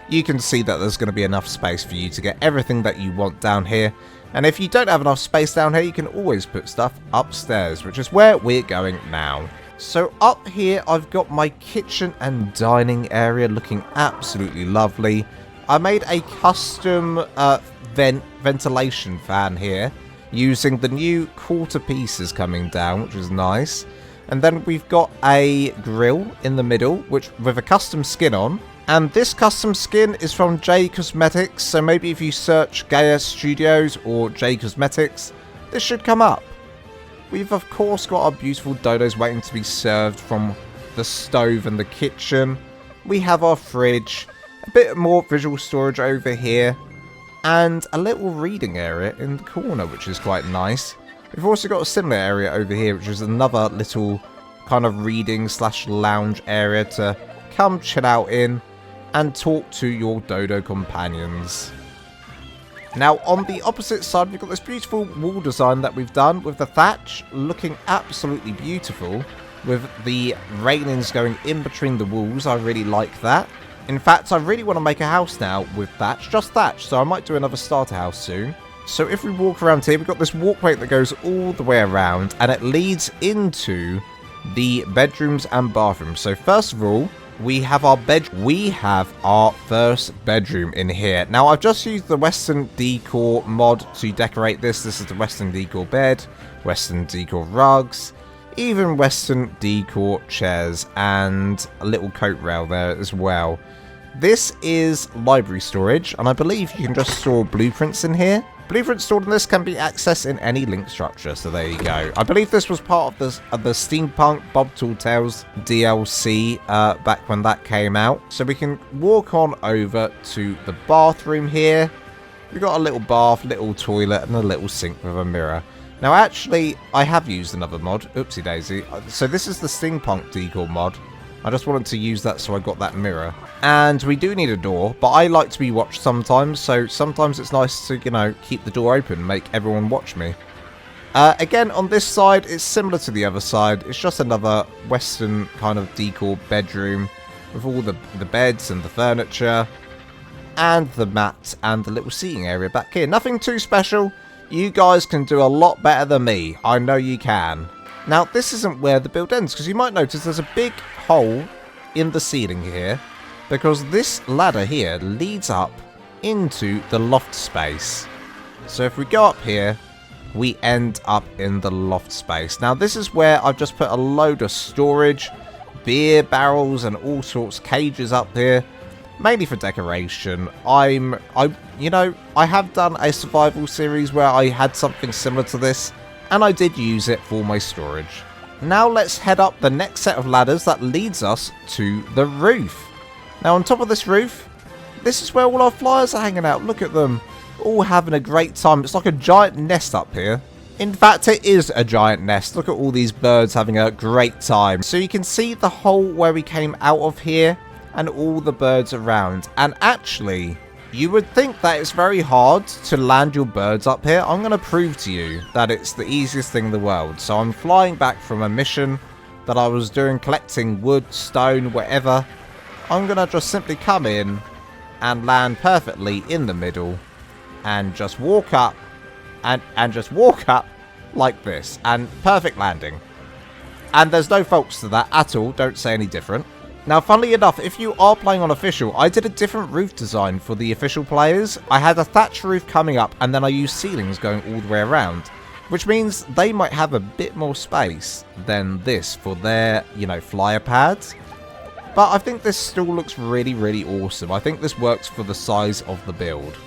you can see that there's going to be enough space for you to get everything that you want down here. And if you don't have enough space down here, you can always put stuff upstairs, which is where we're going now. So up here, I've got my kitchen and dining area looking absolutely lovely. I made a custom ventilation fan here using the new quarter pieces coming down, which is nice. And then we've got a grill in the middle, which with a custom skin on. And this custom skin is from J Cosmetics, so maybe if you search Gaia Studios or J Cosmetics, this should come up. We've of course got our beautiful dodos waiting to be served from the stove and the kitchen. We have our fridge, a bit more visual storage over here, and a little reading area in the corner, which is quite nice. We've also got a similar area over here, which is another little kind of reading / lounge area to come chill out in and talk to your dodo companions. Now on the opposite side, we've got this beautiful wall design that we've done with the thatch looking absolutely beautiful, with the railings going in between the walls. I really like that. In fact, I really want to make a house now with thatch, just thatch, so I might do another starter house soon. So if we walk around here, we've got this walkway that goes all the way around, and it leads into the bedrooms and bathrooms. So first of all, we have our first bedroom in here. Now I've just used the Western Decor mod to decorate this. This is the Western Decor bed, Western Decor rugs, even Western Decor chairs, and a little coat rail there as well. This is library storage, and I believe you can just store blueprints in here. Blueprints stored in this can be accessed in any link structure, so there you go. I believe this was part of the Steampunk Bob Tall Tales DLC back when that came out. So we can walk on over to the bathroom here. We've got a little bath, little toilet, and a little sink with a mirror. Now actually, I have used another mod. Oopsie daisy. So this is the Steampunk Decor mod. I just wanted to use that, so I got that mirror. And we do need a door, but I like to be watched sometimes, so sometimes it's nice to, you know, keep the door open, make everyone watch me. Again, on this side, it's similar to the other side. It's just another Western kind of decor bedroom with all the beds and the furniture and the mat and the little seating area back here. Nothing too special. You guys can do a lot better than me. I know you can. Now, this isn't where the build ends, because you might notice there's a big hole in the ceiling here, because this ladder here leads up into the loft space. So if we go up here, we end up in the loft space. Now, this is where I've just put a load of storage, beer barrels and all sorts, cages up here, mainly for decoration. I have done a survival series where I had something similar to this, and I did use it for my storage. Now let's head up the next set of ladders that leads us to the roof. Now on top of this roof, this is where all our flyers are hanging out. Look at them, all having a great time. It's like a giant nest up here. In fact, it is a giant nest. Look at all these birds having a great time. So you can see the hole where we came out of here and all the birds around. And actually, you would think that it's very hard to land your birds up here. I'm going to prove to you that it's the easiest thing in the world. So I'm flying back from a mission that I was doing, collecting wood, stone, whatever. I'm going to just simply come in and land perfectly in the middle and just walk up and just walk up like this. And perfect landing. And there's no faults to that at all. Don't say any different. Now, funnily enough, if you are playing on official, I did a different roof design for the official players. I had a thatch roof coming up, and then I used ceilings going all the way around, which means they might have a bit more space than this for their, flyer pads. But I think this still looks really, really awesome. I think this works for the size of the build.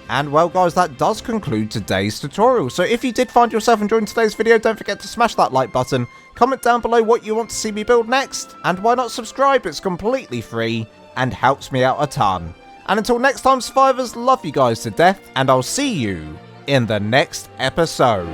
And well guys, that does conclude today's tutorial. So if you did find yourself enjoying today's video, don't forget to smash that like button, comment down below what you want to see me build next, and why not subscribe? It's completely free and helps me out a ton. And until next time, survivors, love you guys to death, and I'll see you in the next episode.